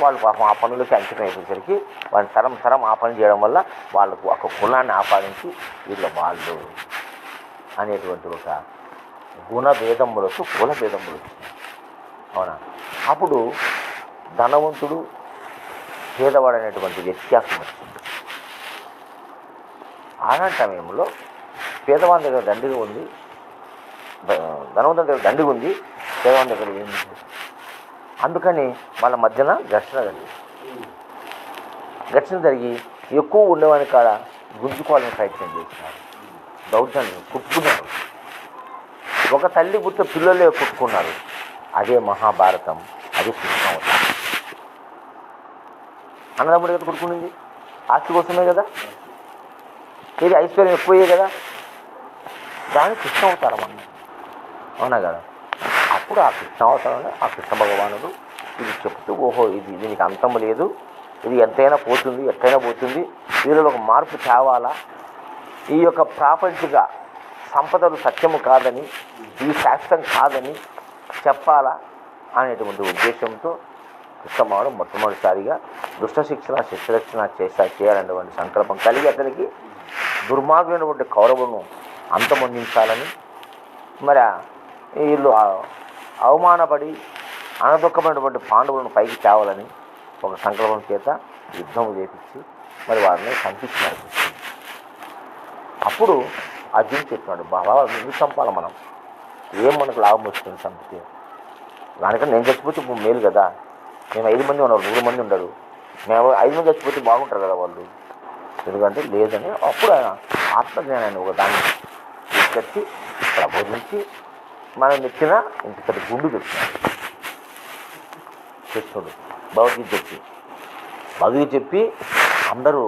A: వాళ్ళు పాపం ఆ పనులకి అంకితం అయిపోయేసరికి వాళ్ళు తరం ఆ పని చేయడం వల్ల వాళ్ళకు ఒక కులాన్ని ఆపాదించి వీళ్ళ వాళ్ళు అనేటువంటి ఒక గుణభేదములకు కులభేదములు వచ్చింది. అవునా? అప్పుడు ధనవంతుడు పేదవాడు అనేటువంటి వ్యత్యాసం వచ్చింది. అలాంటి సమయంలో పేదవాని దగ్గర దండిగా ఉంది, ధనవంతుని దగ్గర దండిగా ఉంది, పేదవాని దగ్గర ఏమి. అందుకని వాళ్ళ మధ్యన ఘర్షణ జరిగి ఎక్కువ ఉండేవాని కాడ గుంజుకోవాలని ప్రయత్నం చేసినారు. దౌర్జన్యం కుట్టుకున్నారు. ఒక తల్లి పుట్టిన పిల్లలే కుట్టుకున్నారు. అదే మహాభారతం, అది కృష్ణావతారం. అన్నదమ్ముడి కదా కుట్టుకునింది, ఆస్తి కోసమే కదా, ఇది ఐశ్వర్యం ఎక్కువే కదా, దాని కృష్ణావతారం అన్నారు. అవునా కదా? అప్పుడు ఆ కృష్ణావతారంలో ఆ కృష్ణ భగవానుడు ఇది చెప్తూ, ఓహో ఇది దీనికి అంతం లేదు, ఇది ఎంతైనా పోతుంది, ఎట్టయినా పోతుంది, వీళ్ళలో ఒక మార్పు తేవాలా, ఈ యొక్క ప్రాపంచిక సంపదలు సత్యము కాదని, ఇది శాస్త్రం కాదని చెప్పాలా అనేటువంటి ఉద్దేశంతో కృష్ణమాడు మొట్టమొదటిసారిగా దుష్ట శిక్షణ శిక్షరక్షణ చేయాలనేటువంటి సంకల్పం కలిగి అతనికి దుర్మార్గమైనటువంటి కౌరవులను అంతమొందించాలని, మరి వీళ్ళు అవమానపడి అనదుఃఖమైనటువంటి పాండవులను పైకి తేవాలని ఒక సంకల్పం చేత యుద్ధం చేపించి మరి వారిని చంపించినారు. అప్పుడు అర్జున్ చెప్పినాడు, బాబా ఎందుకు చంపాలి, మనం ఏం మనకు లాభం వస్తుంది చంపితే, దానికన్నా నేను చచ్చిపోతే మేలు కదా, మేము 5 మంది ఉన్నారు, 3 మంది ఉండరు, మేము 5 మంది చచ్చిపోతే బాగుంటారు కదా వాళ్ళు, ఎందుకంటే లేదని అప్పుడు ఆయన ఆత్మజ్ఞానాన్ని ఒక దాన్ని తీసుకొచ్చి ప్రబోధించి మనం నెచ్చిన ఇంతటి గుండు చెప్పినాడు కృష్ణుడు. భగవద్గీత చెప్పి అందరూ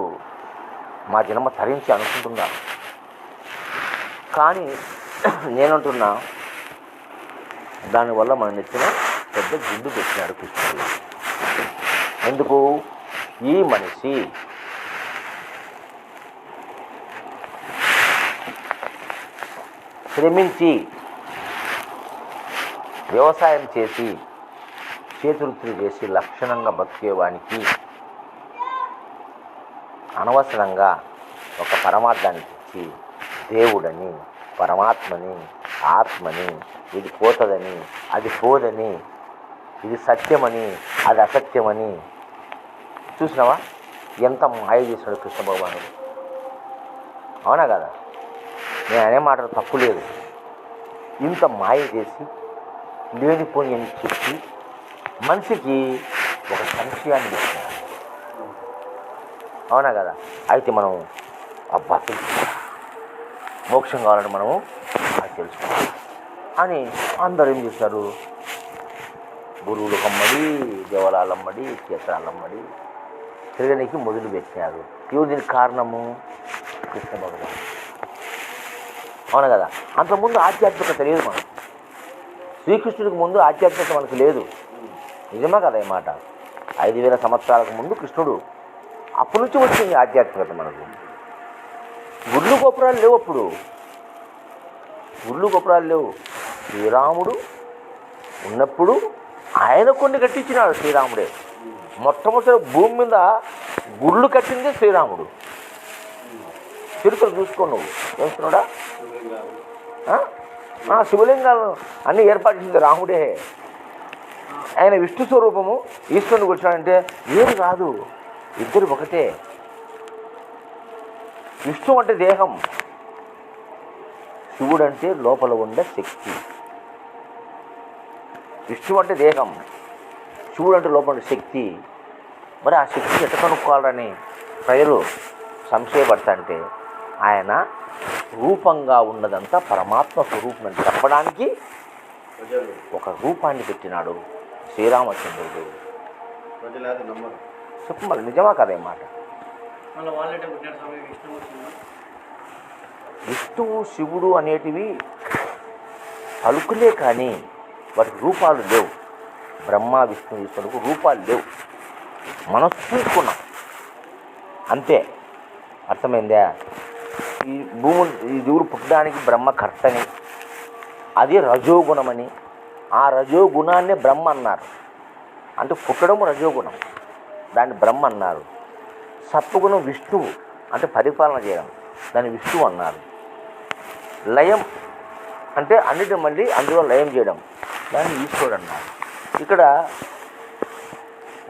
A: మా జన్మ తరించి అనుకుంటున్నారు. కానీ నేనంటున్నా, దానివల్ల మనం నెచ్చిన పెద్ద గుండు పెట్టినాడు కృష్ణుడు. ఎందుకు? ఈ మనిషి శ్రమించి వ్యవసాయం చేసి చేతువృత్తులు చేసి లక్షణంగా బతికేవానికి అనవసరంగా ఒక పరమార్థాన్ని తెచ్చి దేవుడని, పరమాత్మని, ఆత్మని, ఇది పోతుందని, అది పోదని, ఇది సత్యమని, అది అసత్యమని చూసినావా? ఎంత మాయ చేశాడు కృష్ణ భగవానుడు. అవునా కదా? నేను అనే మాట తప్పు లేదు. ఇంత మాయ చేసి లేనిపోని అని చెప్పి మనిషికి ఒక సంశయాన్ని ఇచ్చినాడు. అవునా కదా? అయితే మనం అబ్బా మోక్షం కావాలని మనము అది తెలుసుకోవాలి అని అందరూ ఏం చేస్తారు, గురువులు కమ్మడి, దేవాలయాలమ్మడి, క్షేత్రాలమ్మడి తిరగడానికి మొదలు పెట్టినారు. ఇవి దీనికి కారణము కృష్ణ భగవాన్. అవునా కదా? అంతకుముందు ఆధ్యాత్మికత లేదు మనకు. శ్రీకృష్ణుడికి ముందు ఆధ్యాత్మికత మనకు లేదు. నిజమే కదా ఈ మాట? 5000 సంవత్సరాలకు ముందు కృష్ణుడు అప్పటి నుంచి వచ్చింది ఆధ్యాత్మికత మనకు. గుళ్ళు గోపురాలు లేవు అప్పుడు, గుళ్ళు గోపురాలు లేవు. శ్రీరాముడు ఉన్నప్పుడు ఆయన కొన్ని కట్టించినాడు. శ్రీరాముడే మొట్టమొదటి భూమి మీద గుళ్ళు కట్టిందే శ్రీరాముడు. చరిత్ర చూసుకో నువ్వు చేస్తున్నాడా. శివలింగాలను అన్నీ ఏర్పాటు చేసింది రాముడే. ఆయన విష్ణు స్వరూపము ఈశ్వరుని కూర్చోడంటే ఏం కాదు, ఇద్దరు ఒకటే. విష్ణు అంటే దేహం, శివుడు అంటే లోపల ఉండే శక్తి. విష్ణు అంటే దేహం, శివుడు అంటే లోపల ఉండే శక్తి. మరి ఆ శక్తిని ఎట్లా కనుక్కోవాలని ప్రజలు సంశయపడతాంటే ఆయన రూపంగా ఉన్నదంతా పరమాత్మ స్వరూపం అని చెప్పడానికి ఒక రూపాన్ని పెట్టినాడు శ్రీరామచంద్రుడు. చెప్పు మరి నిజమా కదే మాట. విష్ణువు శివుడు అనేటివి పలుకులే కానీ వాటికి రూపాలు లేవు. బ్రహ్మ విష్ణు ఈశ్వరుడికి రూపాలు లేవు. మనం చూసుకున్నాం అంతే. అర్థమైందా? ఈ దేవుడు పుట్టడానికి బ్రహ్మ కర్తని, అది రజోగుణమని, ఆ రజోగుణాన్నే బ్రహ్మ అన్నారు. అంటే పుట్టడం రజోగుణం, దాన్ని బ్రహ్మ అన్నారు. సత్వగుణం విష్ణువు అంటే పరిపాలన చేయడం, దాన్ని విష్ణువు అన్నారు. లయం అంటే అన్నిటి మళ్ళీ అందులో లయం చేయడం, దాన్ని ఈశ్వరుడు అన్నారు. ఇక్కడ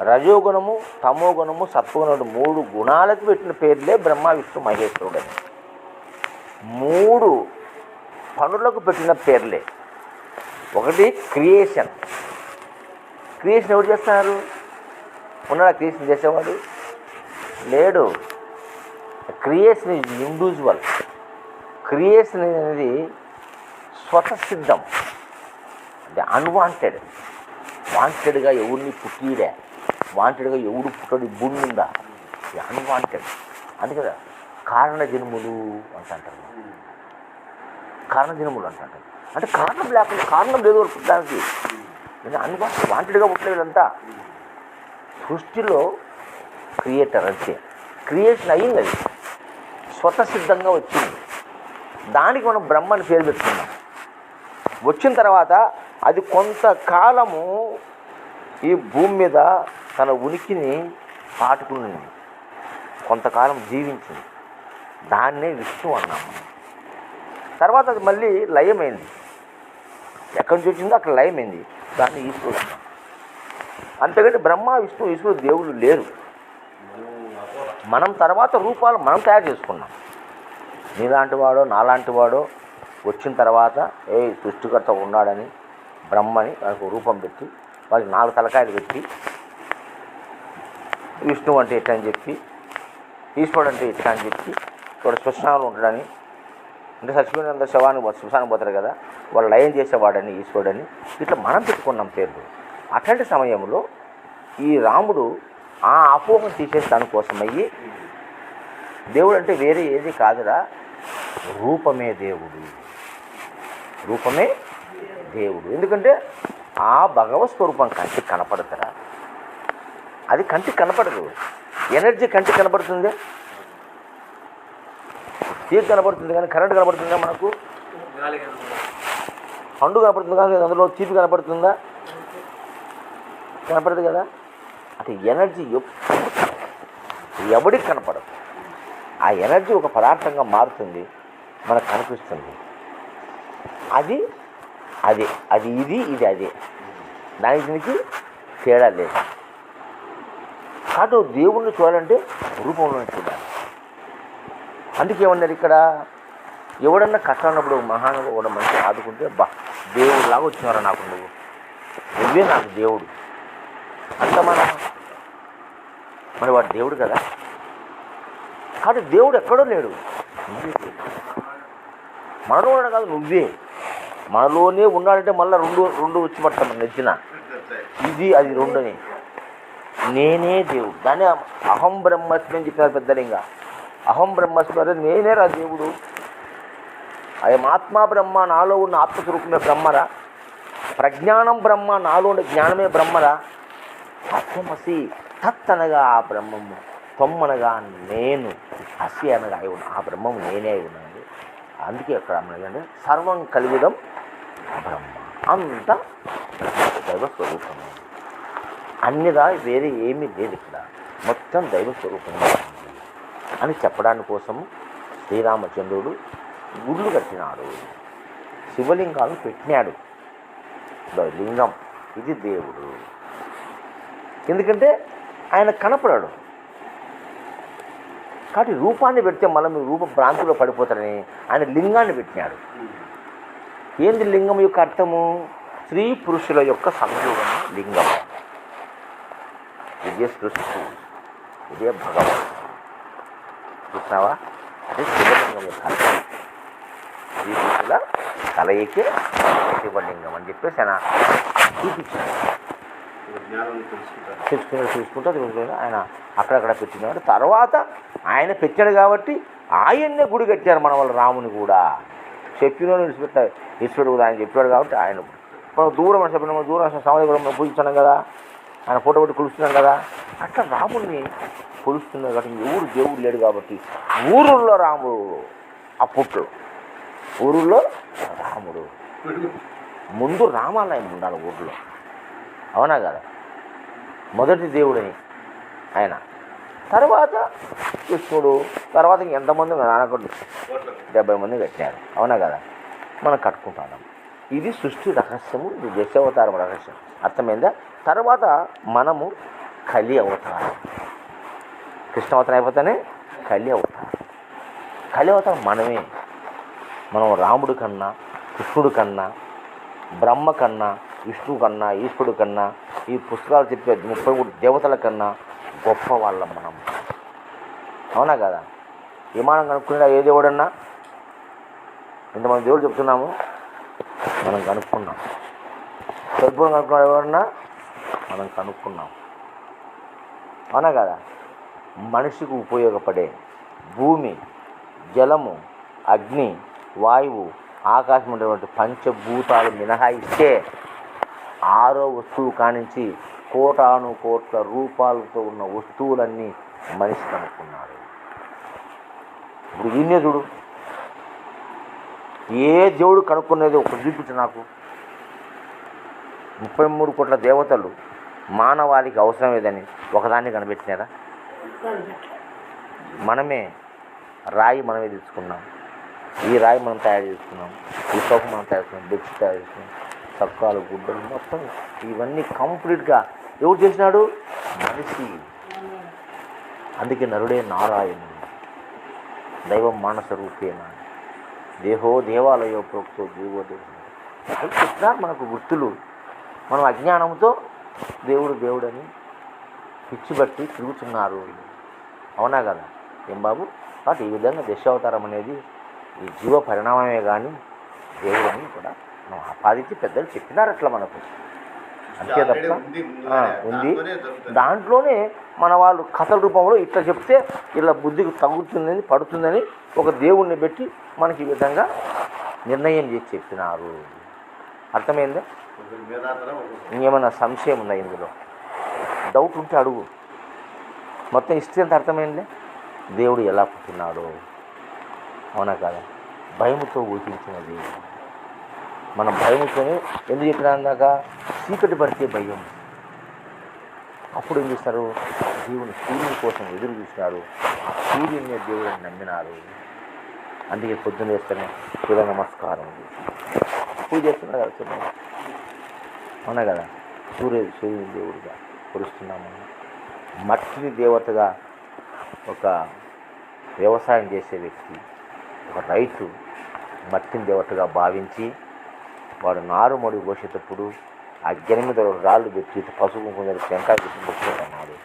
A: రజోగుణము, తమోగుణము, సత్వగుణము 3 గుణాలకు పెట్టిన పేర్లే బ్రహ్మ విష్ణు మహేశ్వరుడు అని. 3 పనులకు పెట్టిన పేర్లే. ఒకటి క్రియేషన్. క్రియేషన్ ఎవరు చేస్తున్నారు? ఉన్నాడా క్రియేషన్ చేసేవాడు? లేడు. Creation is individual. క్రియేషన్ అనేది స్వతసిద్ధం, అంటే అన్వాంటెడ్. వాంటెడ్గా ఎవరిని పుట్టిడే, వాంటెడ్గా ఎవడు పుట్టడు భూమి మీద, అన్వాంటెడ్. అందుకే కదా కారణ జన్ములు అంటారు. కారణ జన్ములు అంటారు. అంటే కారణం లేకుండా, కారణం లేదు వాళ్ళు పుట్టడానికి. అన్వాంటెడ్, వాంటెడ్గా పుట్టలేదు అంతా. సృష్టిలో క్రియేటర్ అంతే. క్రియేషన్ అయ్యింది, అది స్వతసిద్ధంగా వచ్చింది. దానికి మనం బ్రహ్మని పేరు పెట్టుకున్నాం. వచ్చిన తర్వాత అది కొంతకాలము ఈ భూమి మీద తన ఉనికిని పాటుకుని కొంతకాలం జీవించింది. దాన్నే విష్ణు అన్నాము. తర్వాత అది మళ్ళీ లయమైంది. ఎక్కడి నుంచి వచ్చిందో అక్కడ లయమైంది, దాన్ని ఈశ్వరుడు అన్నాం. అంతేగాని బ్రహ్మ విష్ణు ఈశ్వరుడు దేవుళ్ళు లేరు. మనం తర్వాత రూపాలు మనం తయారు చేసుకున్నాం. నీలాంటి వాడో నాలాంటి వాడో వచ్చిన తర్వాత సృష్టికర్త ఉన్నాడని బ్రహ్మని దానికి రూపం పెట్టి, వాళ్ళకి 4 తలకాయలు పెట్టి, విష్ణువు అంటే ఇట్లా అని చెప్పి, ఈశ్వరుడు అంటే ఇట్లా అని చెప్పి, ఇక్కడ శ్మశానంలో ఉంటాడని, అంటే చచ్చిపోయినంత శ్మశానం పోతారు కదా, వాళ్ళు లయం చేసేవాడని ఈశ్వరుడని ఇట్లా మనం పెట్టుకున్నాం పేర్లు. అట్లాంటి సమయంలో ఈ రాముడు ఆ అపోహం తీసేసి దానికోసమయ్యి దేవుడు అంటే వేరే ఏది కాదురా, రూపమే దేవుడు, రూపమే దేవుడు. ఎందుకంటే ఆ భగవత్ స్వరూపం కంటికి కనపడతారా? అది కంటికి కనపడదు. ఎనర్జీ కంటికి కనపడుతుంది, తీరు కనపడుతుంది, కానీ కరెంట్ కనపడుతుందా మనకు? పండు కనపడుతుంది కానీ అందులో తీపి కనపడుతుందా? కనపడదు కదా. అంటే ఎనర్జీ ఎవడికి కనపడదు. ఆ ఎనర్జీ ఒక పదార్థంగా మారుతుంది, మనకు కనిపిస్తుంది. అది అదే, అది ఇది, ఇది అదే, దానికి దీనికి తేడా లేదు. కాబట్టి దేవుణ్ణి చూడాలంటే రూపంలోనే చూడాలి. అందుకే ఏమన్నారు ఇక్కడ, ఎవడన్నా కష్టం ఉన్నప్పుడు మహానుభావుడు కూడా మంచిగా ఆదుకుంటే దేవుడిలాగా వచ్చినారా నాకు, నువ్వే నాకు దేవుడు అంత మరి వాడు దేవుడు కదా. కాబట్టి దేవుడు ఎక్కడో లేడు, మనలో ఉన్నాడు కాదు, నువ్వే మనలోనే ఉన్నాడంటే మళ్ళీ రెండు వచ్చి పడతాం నెచ్చిన, ఇది అది రెండుని. నేనే దేవుడు, దాన్ని అహం బ్రహ్మస్మి అని చెప్పినారు పెద్దలింగా. అహం బ్రహ్మస్మి అంటే నేనే రా దేవుడు. అయమాత్మా బ్రహ్మ, నాలో ఉన్న ఆత్మస్వరూపమే బ్రహ్మరా. ప్రజ్ఞానం బ్రహ్మ, నాలో ఉన్న జ్ఞానమే బ్రహ్మరా. తత్వమసి, తత్ అనగా ఆ బ్రహ్మము త్వం అనగా నేను, అసి అనగా అయి ఉన్నా, ఆ బ్రహ్మము నేనే అయి ఉన్నాను. అందుకే అక్కడ అంటే సర్వం కలిగిడం బ్రహ్మ, అంత దైవ స్వరూపం. అన్నిదా వేరే ఏమీ లేదు ఇక్కడ, మొత్తం దైవ స్వరూపంగా ఉంది అని చెప్పడానికి కోసము శ్రీరామచంద్రుడు గుళ్ళు కట్టినాడు, శివలింగాలను పెట్టినాడు. లింగం ఇది దేవుడు, ఎందుకంటే ఆయన కనపడాడు కాబట్టి రూపాన్ని పెడితే మళ్ళీ మీరు రూప భ్రాంతిలో పడిపోతారని ఆయన లింగాన్ని పెట్టినాడు. ఏంది లింగం యొక్క అర్థము? స్త్రీ పురుషుల యొక్క సంయోగం లింగం. ఇదే సృష్టి, ఇదే భగవాన్. చూసినావా? అదే శివలింగం యొక్క అర్థం. స్త్రీ పురుషుల కలయికే శివలింగం అని చెప్పేసి ఆయన చూపించాడు. చూసుకుంటా ఆయన అక్కడక్కడ పెట్టినాడు. తర్వాత ఆయన పెట్టాడు కాబట్టి ఆయన్నే గుడి కట్టారు మన వాళ్ళు. రాముని కూడా చెప్పిన ఈశ్వరుడు కూడా ఆయన చెప్పాడు కాబట్టి ఆయన మనం దూరం అని చెప్పిన దూరం సమాధిలో పూజిస్తున్నాం కదా, ఆయన ఫోటో పెట్టి కొలుస్తున్నాం కదా, అట్లా రాముడిని కొలుస్తున్నారు కాబట్టి ఎవరు దేవుడు లేడు కాబట్టి ఊరుల్లో రాముడు, అప్పట్లో ఊరుల్లో రాముడు. ముందు రామాలయం ఉండాలి ఊర్లో, అవునా కదా? మొదటి దేవుడని ఆయన, తర్వాత కృష్ణుడు, తర్వాత ఎంతమంది నాన్నకొండ 70 మంది కట్టినారు, అవునా కదా? మనం కట్టుకుంటున్నాం. ఇది సృష్టి రహస్యము, ఇది దశావతారం రహస్యం. అర్థమైందా? తర్వాత మనము కలి అవతారం. కృష్ణావతారం అయిపోతేనే కలి అవతారం. కలి అవతారం మనమే. మనం రాముడి కన్నా, కృష్ణుడి కన్నా, బ్రహ్మ కన్నా, విష్ణువు కన్నా, ఈశ్వరుడు కన్నా, ఈ పుస్తకాలు చెప్పే 33 దేవతల కన్నా గొప్ప వాళ్ళం మనం, అవునా కదా? విమానం కనుక్కున్నా ఏ దేవుడన్నా? ఇంతమంది దేవుడు చెప్తున్నాము, మనం కనుక్కున్నాం. సద్గుణం కనుక్కున్నాడు ఎవరన్నా? మనం కనుక్కున్నాం, అవునా కదా? మనిషికి ఉపయోగపడే భూమి, జలము, అగ్ని, వాయువు, ఆకాశం ఉండేటువంటి పంచభూతాలు మినహాయిస్తే 6వ వస్తువు కానించి కోటాను కోట్ల రూపాలతో ఉన్న వస్తువులన్నీ మనిషి కనుక్కున్నాడు. ఇప్పుడు ఈయనే చూడు, ఏ దేవుడు కనుక్కునేది ఒకటి చూపించు నాకు. 33 కోట్ల దేవతలు మానవాళికి అవసరం లేదని ఒకదాన్ని కనిపెట్టినారా? మనమే రాయి మనమే తీసుకున్నాం, ఈ రాయి మనం తయారు చేసుకున్నాం, ఈ సోపు మనం తయారు చేసుకున్నాం, బెడ్షీట్ తయారు చేసుకున్నాం, చక్కాలు, గుడ్డలు, మొత్తం ఇవన్నీ కంప్లీట్గా ఎవరు చేసినాడు? మనిషి. అందుకే నరుడే నారాయణుడు, దైవం మానస రూపేణ, దేహో దేవాలయో ప్రోక్తో జీవో దేవ. చెప్తున్నారు మనకు గుర్తులు. మనం అజ్ఞానంతో దేవుడు దేవుడని పిచ్చిబట్టి తిరుగుతున్నారు, అవునా కదా? ఏం బాబు? కాబట్టి ఈ విధంగా దశావతారం అనేది ఈ జీవ పరిణామమే కానీ దేవుడని కూడా మనం ఆపాదించి పెద్దలు చెప్పినారు అట్లా మనకు, అంతే తప్ప ఉంది. దాంట్లోనే మన వాళ్ళు కథల రూపంలో ఇట్లా చెప్తే ఇలా బుద్ధికి తగ్గుతుందని, పడుతుందని ఒక దేవుణ్ణి పెట్టి మనకి ఈ విధంగా నిర్ణయం చేసి చెప్పినారు. అర్థమైందా? ఇంకేమైనా సంశయం ఉందా ఇందులో? డౌట్ ఉంటే అడుగు. మొత్తం హిస్టరీ అంతా అర్థమైందే. దేవుడు ఎలా పుట్టినాడు, అవునా కదా? భయముతో ఊహించినది. మనం భయముతోనే ఎందుకు చెప్పినా దాకా చీకటి పడితే భయం. అప్పుడు ఏం చేస్తారు? సూర్యుని కోసం ఎదురు చూసినారు, సూర్యుని దేవుడిని నమ్మినారు. అందుకే పొద్దున్న చేస్తేనే సూర్య నమస్కారం పూజ చేస్తున్నారు కదా, చూడండి, అవునా కదా? సూర్యుని దేవుడిగా కొలుస్తున్నాము. మట్టిని దేవతగా ఒక వ్యవసాయం చేసే వ్యక్తి, ఒక రైతు మట్టిని దేవతగా భావించి వాడు నారుమడి పోసేటప్పుడు ఆ గిన్నె మీద రాళ్ళు పెట్టి పసుపు కొంచెం టెంకాయ పెట్టి ముట్టుకుంటున్నాడు,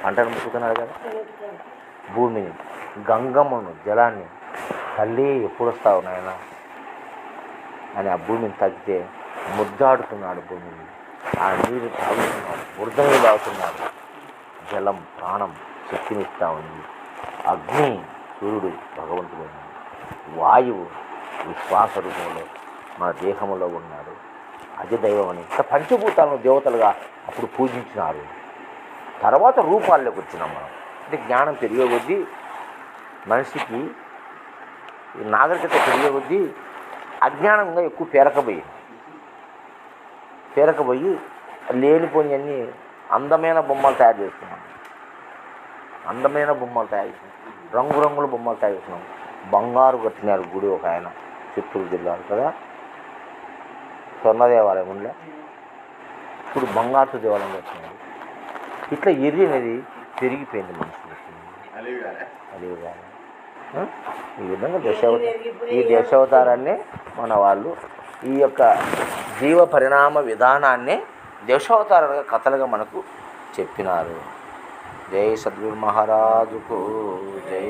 A: పంటను ముట్టుకున్నాడు కదా. భూమిని, గంగమ్మను, జలాన్ని, తల్లి ఎప్పుడు వస్తావు నాయన అని ఆ భూమిని తగ్గితే ముద్దాడుతున్నాడు భూమిని. ఆ నీరు తాగుతున్నాడు, వృద్ధని తాగుతున్నాడు. జలం ప్రాణం శక్తినిస్తూ ఉంది. అగ్ని సూర్యుడు భగవంతుడు, వాయువు విశ్వాస రూపంలో మన దేహంలో ఉన్నాడు, అధిదైవం అని పంచభూతాలను దేవతలుగా అప్పుడు పూజించినారు. తర్వాత రూపాల్లోకి వచ్చినాం మనం. అంటే జ్ఞానం పెరిగే కొద్దీ మనిషికి ఈ నాగరికత పెరిగే కొద్దీ అజ్ఞానంగా ఎక్కువ పేరకపోయి లేనిపోయి అన్నీ అందమైన బొమ్మలు తయారు చేస్తున్నాం. రంగురంగుల బొమ్మలు తయారు చేస్తున్నాం. బంగారు కట్టినారు గుడి ఒక ఆయన చిత్తూరు జిల్లాలో కదా, స్వర్ణ దేవాలయం ఉండే, ఇప్పుడు బంగారు దేవాలయం కట్టినారు. ఇట్లా ఎర్రి అనేది పెరిగిపోయింది మనుషులకి. ఈ విధంగా ఈ దశావతారాన్ని మన వాళ్ళు ఈ యొక్క జీవ పరిణామ విధానాన్ని దశావతారాలుగా కథలుగా మనకు చెప్పినారు. జై సద్గురు మహారాజుకు జై.